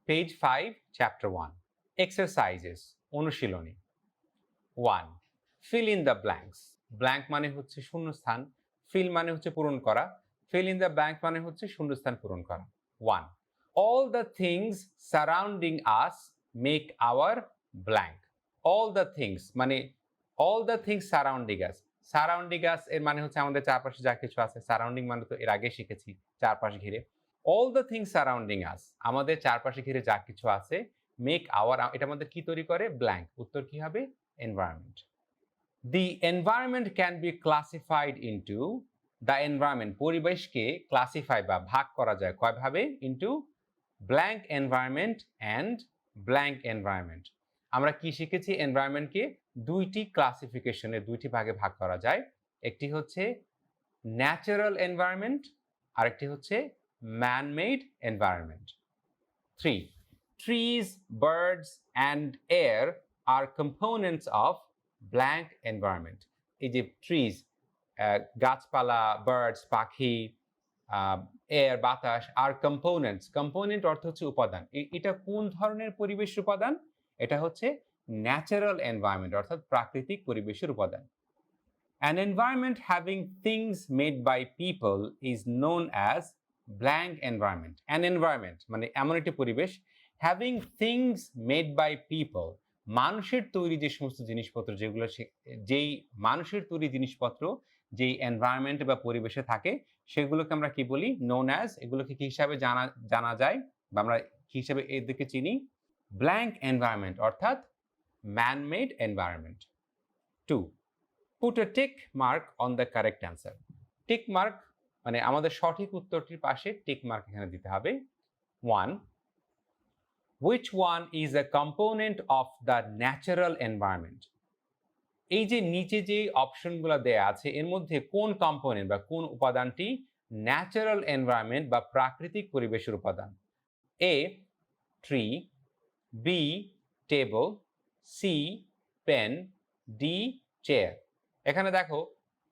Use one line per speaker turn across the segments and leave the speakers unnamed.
Page 5 chapter 1 exercises অনুশীলনী 1 fill in the blanks blank মানে হচ্ছে শূন্যস্থান ফিল মানে হচ্ছে পূরণ করা ফিল ইন দ্য ব্ল্যাঙ্ক মানে হচ্ছে শূন্যস্থান পূরণ করা 1 all the things surrounding us make our blank all the things মানে all the things surrounding us এর মানে হচ্ছে আমাদের চারপাশে যা কিছু আছে সারাউন্ডিং মানে তো এর আগে শিখেছি চারপাশ ঘিরে all the things surrounding us আমাদের চারপাশে ঘিরে যা কিছু আছে make our এটা আমাদের কি তৈরি করে ব্ল্যাঙ্ক উত্তর কি হবে environment the environment can be classified into the environment পরিবেশকে ক্লাসিফাই বা ভাগ করা যায় কয়ভাবে into blank environment and blank environment আমরা কি শিখেছি এনভায়রনমেন্টকে দুইটি ক্লাসিফিকেশনে দুইটি ভাগে ভাগ করা যায় একটি হচ্ছে ন্যাচারাল এনভায়রনমেন্ট আরেকটি হচ্ছে man-made environment 3 trees birds and air are components of blank environment এই যে ট্রিজ গাছপালা বার্ডস পাখি এয়ার বাতাস আর কম্পোনেন্ট অর্থ হচ্ছে উপাদান এটা কোন ধরনের পরিবেশ উপাদান এটা হচ্ছে ন্যাচারাল এনভায়রনমেন্ট অর্থাৎ প্রাকৃতিক পরিবেশের উপাদান an environment having things made by people is known as blank environment an environment মানে এমন একটি পরিবেশ having things made by people মানুষের তৈরি যে সমস্ত জিনিসপত্র যেগুলো যেই মানুষের তৈরি জিনিসপত্র যেই এনভায়রনমেন্ট বা পরিবেশে থাকে সেগুলোকে আমরা কি বলি known as এগুলোকে কি হিসাবে জানা যায় বা আমরা কি হিসাবে এদেরকে চিনি blank environment অর্থাৎ man-made environment 2 put a tick mark on the correct answer tick mark মানে আমাদের সঠিক উত্তরটির পাশে টিক মার্ক এখানে দিতে হবে 1 which one is a component of the natural environment এই যে নিচে যে অপশনগুলো দেয়া আছে এর মধ্যে কোন কম্পোনেন্ট বা কোন উপাদানটি ন্যাচারাল এনভায়রনমেন্ট বা প্রাকৃতিক পরিবেশের উপাদান A tree B table C pen D chair এখানে দেখো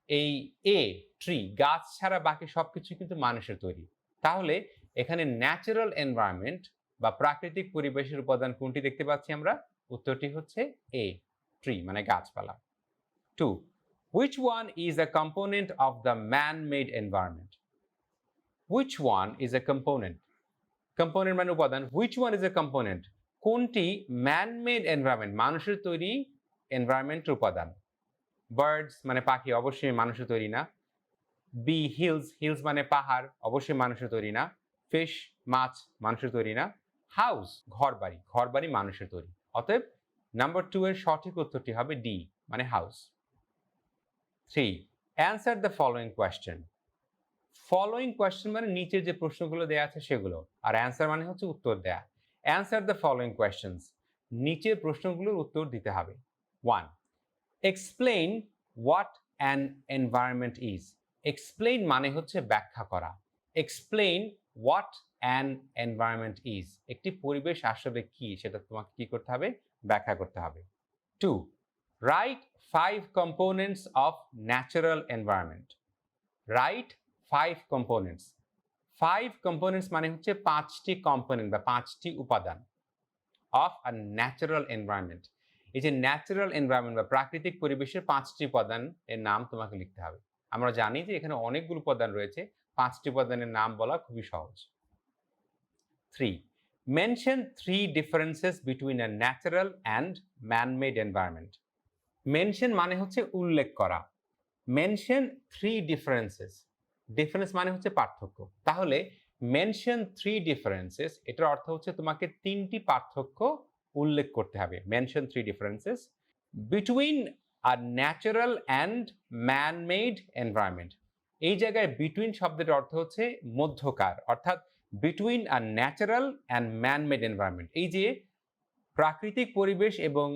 এই এ ট্রি গাছ ছাড়া বাকি সবকিছু কিন্তু মানুষের তৈরি তাহলে এখানে ন্যাচারাল এনভায়রনমেন্ট বা প্রাকৃতিক পরিবেশের উপাদান কোনটি দেখতে পাচ্ছি আমরা উত্তরটি হচ্ছে এ ট্রি মানে গাছপালা 2 which one is a component of the man-made environment which one is a component মানে উপাদান which one is a component কোনটি man-made environment মানুষের তৈরি এনভায়রনমেন্ট উপাদান বার্ডস মানে পাখি অবশ্যই মানুষের তৈরি না বি হিলস মানে পাহাড় অবশ্যই মানুষের তৈরি না ফিশ মাছ মানুষের তৈরি না হাউস ঘরবাড়ি মানুষের তৈরি অতএব নাম্বার 2 এর সঠিক উত্তরটি হবে ডি মানে house 3 answer the following question মানে নিচের যে প্রশ্নগুলো দেয়া আছে সেগুলো আর অ্যানসার মানে হচ্ছে উত্তর দেয়া অ্যানসার দ্য ফলোইং কোয়েশ্চেনস নিচের প্রশ্নগুলোর উত্তর দিতে হবে 1 explain what an environment is explain মানে হচ্ছে ব্যাখ্যা করা explain what an environment is একটি পরিবেশ আসলে কি সেটা তোমাকে কি করতে হবে ব্যাখ্যা করতে হবে 2 write 5 components of natural environment write 5 components মানে হচ্ছে 5টি কম্পোনেন্ট বা 5টি উপাদান of a natural environment এই যে ন্যাচারাল এনভায়রনমেন্ট বা প্রাকৃতিক পরিবেশের 5টি উপাদান এর নাম তোমাকে লিখতে হবে আমরা জানি যে এখানে অনেকগুলো উপাদান রয়েছে 5টি উপাদানের নাম বলা খুবই সহজ 3 mention 3 differences between a natural and man-made environment mention মানে হচ্ছে উল্লেখ করা mention 3 differences ডিফারেন্স মানে হচ্ছে পার্থক্য তাহলে mention 3 differences এটার অর্থ হচ্ছে তোমাকে 3টি পার্থক্য উল্লেখ করতে হবে mention 3 differences between a natural and man-made environment এই জায়গায় between শব্দের অর্থ হচ্ছে মধ্যকার অর্থাৎ between a natural and man-made environment এই যে প্রাকৃতিক পরিবেশ এবং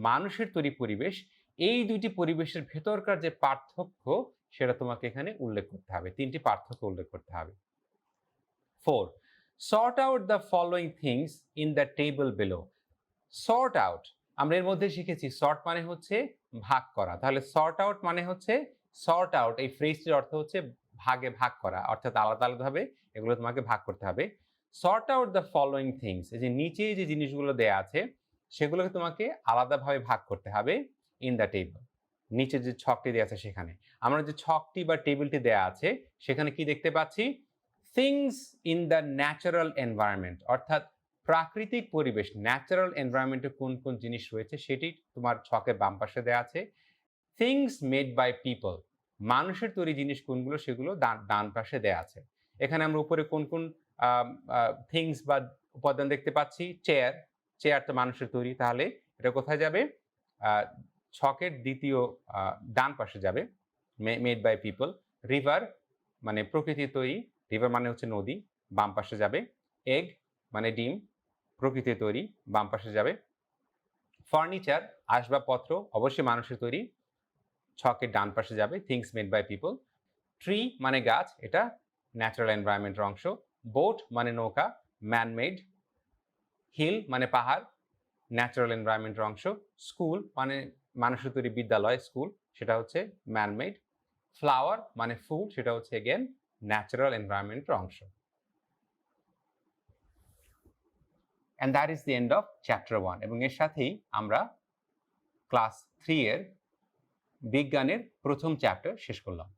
মানুষের তৈরি পরিবেশ এই দুইটি পরিবেশের ভেতরকার যে পার্থক্য সেটা তোমাকে এখানে উল্লেখ করতে হবে 3টি পার্থক্য উল্লেখ করতে হবে 4 sort out the following things in the table below sort out আমরা এর মধ্যে শিখেছি সর্ট মানে হচ্ছে ভাগ করা তাহলে সর্ট আউট মানে হচ্ছে সর্ট আউট এই ফ্রেজটির অর্থ হচ্ছে ভাগে ভাগ করা অর্থাৎ আলাদা আলাদাভাবে এগুলো তোমাকে ভাগ করতে হবে sort out the following things, এই যে নিচে যে জিনিসগুলো দেয়া আছে সেগুলোকে তোমাকে আলাদাভাবে ভাগ করতে হবে ইন দ্য টেবল। নিচে যে ছকটি দেয়া আছে সেখানে আমরা যে ছকটি বা টেবিলটি দেয়া আছে সেখানে কি দেখতে পাচ্ছি, things in the natural environment, অর্থাৎ প্রাকৃতিক পরিবেশ, ন্যাচারাল এনভায়রনমেন্টে কোন কোন জিনিস রয়েছে সেটি তোমার ছকের বাম পাশে দেয়া আছে। থিংস মেড বাই পিপল, মানুষের তৈরি জিনিস কোনগুলো সেগুলো ডান পাশে দেয়া আছে। এখানে আমরা উপরে কোন কোন থিংস বা উপাদান দেখতে পাচ্ছি, চেয়ার, চেয়ার তো মানুষের তৈরি, তাহলে এটা কোথায় যাবে, ছকের দ্বিতীয় ডান পাশে যাবে, মেড বাই পিপল। রিভার মানে প্রকৃতির তৈরি, রিভার মানে হচ্ছে নদী, বাম পাশে যাবে। এগ মানে ডিম, প্রকৃতির তৈরি, বাম পাশে যাবে। ফার্নিচার আসবাবপত্র অবশ্যই মানুষের তৈরি, ছকের ডান পাশে যাবে, things made by people. Tree মানে গাছ, এটা ন্যাচারাল এনভায়রনমেন্টের অংশ। বোট মানে নৌকা, ম্যান মেড। হিল মানে পাহাড়, ন্যাচারাল এনভায়রনমেন্টের অংশ। স্কুল মানে মানুষের তৈরি বিদ্যালয়, স্কুল, সেটা হচ্ছে ম্যান মেড। ফ্লাওয়ার মানে ফুল, সেটা হচ্ছে এগেন ন্যাচারাল এনভায়রনমেন্টের অংশ। And that is the end of chapter 1, এবং এর সাথেই আমরা ক্লাস 3 এর বিজ্ঞানের প্রথম চ্যাপ্টার শেষ করলাম।